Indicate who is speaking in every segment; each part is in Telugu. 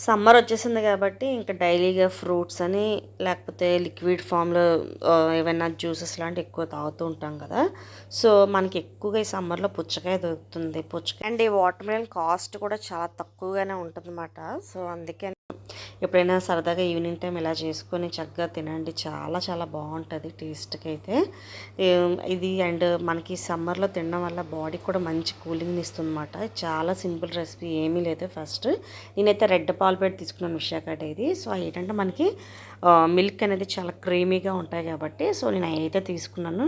Speaker 1: సమ్మర్ వచ్చేసింది కాబట్టి ఇంకా డైలీగా ఫ్రూట్స్ అని లేకపోతే లిక్విడ్ ఫామ్లో ఏవైనా జ్యూసెస్ లాంటివి ఎక్కువ తాగుతూ ఉంటాం కదా. సో మనకి ఎక్కువగా ఈ సమ్మర్లో పుచ్చకాయ దొరుకుతుంది. పుచ్చకాయ అండ్ ఈ వాటర్ మిలన్ కాస్ట్ కూడా చాలా తక్కువగానే ఉంటుంది అన్నమాట. సో అందుకే ఎప్పుడైనా సరదాగా ఈవినింగ్ టైం ఇలా చేసుకొని చక్కగా తినండి. చాలా చాలా బాగుంటుంది టేస్ట్కి అయితే. ఇది అండ్ మనకి సమ్మర్లో తినడం వల్ల బాడీ కూడా మంచి కూలింగ్ని ఇస్తుంది అన్నమాట. చాలా సింపుల్ రెసిపీ, ఏమీ లేదు. ఫస్ట్ నేనైతే రెడ్ పాలు పెట్టి తీసుకున్నాను విశాఖ డైరీ. సో ఏంటంటే మనకి మిల్క్ అనేది చాలా క్రీమీగా ఉంటాయి కాబట్టి సో నేను అయితే తీసుకున్నాను.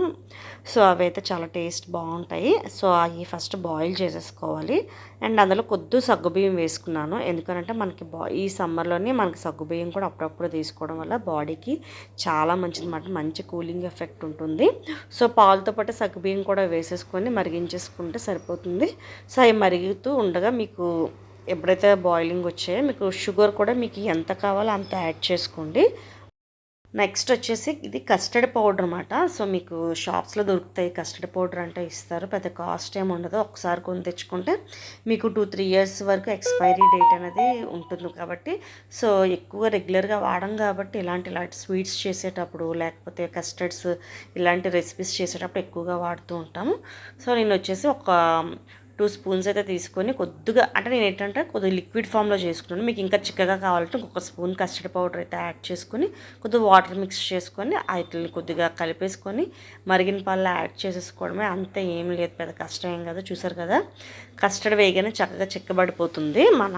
Speaker 1: సో అవి అయితే చాలా టేస్ట్ బాగుంటాయి. సో అవి ఫస్ట్ బాయిల్ చేసేసుకోవాలి. అండ్ అందులో కొద్ది సగ్గుబియ్యం వేసుకున్నాను. ఎందుకంటే మనకి ఈ సమ్మర్లోనే మనకి సగ్గుబియ్యం కూడా అప్పుడప్పుడు తీసుకోవడం వల్ల బాడీకి చాలా మంచిది అన్నమాట. మంచి కూలింగ్ ఎఫెక్ట్ ఉంటుంది. సో పాలతో పాటు సగ్గుబియ్యం కూడా వేసేసుకొని మరిగించేసుకుంటే సరిపోతుంది. సో అవి మరుగుతూ ఉండగా మీకు ఎప్పుడైతే బాయిలింగ్ వచ్చాయో మీకు షుగర్ కూడా మీకు ఎంత కావాలో అంత యాడ్ చేసుకోండి. నెక్స్ట్ వచ్చేసి ఇది కస్టర్డ్ పౌడర్ అనమాట. సో మీకు షాప్స్లో దొరుకుతాయి. కస్టర్డ్ పౌడర్ అంటే ఇస్తారు, పెద్ద కాస్ట్ ఏమి ఉండదు. ఒకసారి కొని తెచ్చుకుంటే మీకు 2-3 ఇయర్స్ వరకు ఎక్స్పైరీ డేట్ అనేది ఉంటుంది కాబట్టి సో ఎక్కువ రెగ్యులర్గా వాడం కాబట్టి ఇలాంటి స్వీట్స్ చేసేటప్పుడు లేకపోతే కస్టర్డ్స్ ఇలాంటి రెసిపీస్ చేసేటప్పుడు ఎక్కువగా వాడుతూ ఉంటాము. సో నేను వచ్చేసి ఒక 2 స్పూన్స్ అయితే తీసుకొని కొద్దిగా అంటే నేను ఏంటంటే కొద్దిగా లిక్విడ్ ఫామ్లో చేసుకున్నాను. మీకు ఇంకా చిక్కగా కావాలంటే ఇంకొక స్పూన్ కస్టర్డ్ పౌడర్ అయితే యాడ్ చేసుకొని కొద్దిగా వాటర్ మిక్స్ చేసుకొని వాటిని కొద్దిగా కలిపేసుకొని మరిగిన పాలలో యాడ్ చేసేసుకోవడమే. అంతే, ఏం లేదు, పెద్ద కష్టం ఏం కదా. చూసారు కదా, కస్టర్డ్ వేయగానే చక్కగా చిక్కబడిపోతుంది మన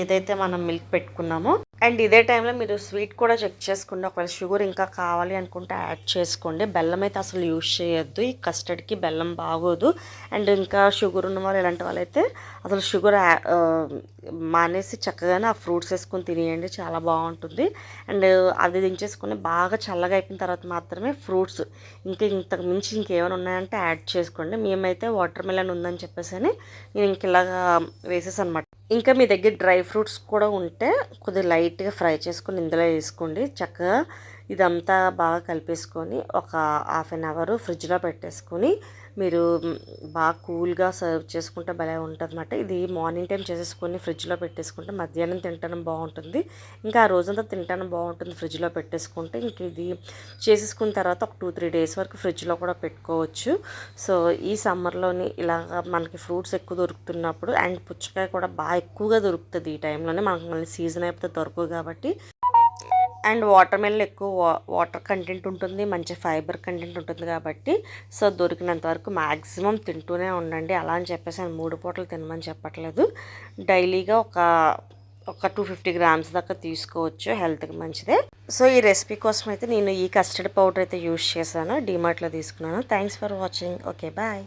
Speaker 1: ఏదైతే మనం మిల్క్ పెట్టుకున్నామో. అండ్ ఇదే టైంలో మీరు స్వీట్ కూడా చెక్ చేసుకోండి. ఒకవేళ షుగర్ ఇంకా కావాలి అనుకుంటే యాడ్ చేసుకోండి. బెల్లం అయితే అసలు యూజ్ చేయొద్దు. ఈ కస్టర్డ్కి బెల్లం బాగోదు. అండ్ ఇంకా షుగర్ ఉన్న వాళ్ళు ఇలాంటి వాళ్ళైతే అసలు షుగర్ మానేసి చక్కగానే ఆ ఫ్రూట్స్ వేసుకొని తినేయండి, చాలా బాగుంటుంది. అండ్ అది దించేసుకొని బాగా చల్లగా అయిపోయిన తర్వాత మాత్రమే ఫ్రూట్స్ ఇంకా ఇంతకు మించి ఇంకేమైనా ఉన్నాయంటే యాడ్ చేసుకోండి. మేమైతే వాటర్ మిలన్ ఉందని చెప్పేసి నేను ఇంక ఇలాగా వేసేసాను అనమాట. ఇంకా మీ దగ్గర డ్రై ఫ్రూట్స్ కూడా ఉంటే కొద్దిగా లైట్గా ఫ్రై చేసుకొని ఇందులో వేసుకోండి. చక్కగా ఇదంతా బాగా కలిపేసుకొని ఒక హాఫ్ అన్ అవర్ ఫ్రిడ్జ్లో పెట్టేసుకొని మీరు బాగా కూల్గా సర్వ్ చేసుకుంటే భలే ఉంటుంది అన్నమాట. ఇది మార్నింగ్ టైం చేసేసుకొని ఫ్రిడ్జ్లో పెట్టేసుకుంటే మధ్యాహ్నం తింటాను బాగుంటుంది. ఇంకా ఆ రోజంతా తింటాను బాగుంటుంది ఫ్రిడ్జ్లో పెట్టేసుకుంటే. ఇంక ఇది చేసేసుకున్న తర్వాత ఒక 2-3 డేస్ వరకు ఫ్రిడ్జ్లో కూడా పెట్టుకోవచ్చు. సో ఈ సమ్మర్లోని ఇలాగా మనకి ఫ్రూట్స్ ఎక్కువ దొరుకుతున్నప్పుడు అండ్ పుచ్చకాయ కూడా బాగా ఎక్కువగా దొరుకుతుంది ఈ టైంలోనే. మనకు మళ్ళీ సీజన్ అయిపోతే దొరకవు కాబట్టి. అండ్ వాటర్ మిలన్ ఎక్కువ వాటర్ కంటెంట్ ఉంటుంది, మంచి ఫైబర్ కంటెంట్ ఉంటుంది కాబట్టి సో దొరికినంత వరకు మ్యాక్సిమం తింటూనే ఉండండి. అలా అని చెప్పేసి 3 పూటలు తినమని చెప్పట్లేదు. డైలీగా ఒక 250 గ్రామ్స్ దాకా తీసుకోవచ్చు, హెల్త్కి మంచిదే. సో ఈ రెసిపీ కోసం అయితే నేను ఈ కస్టర్డ్ పౌడర్ అయితే యూజ్ చేశాను, డీమార్ట్లో తీసుకున్నాను. Thanks for watching. Okay, bye.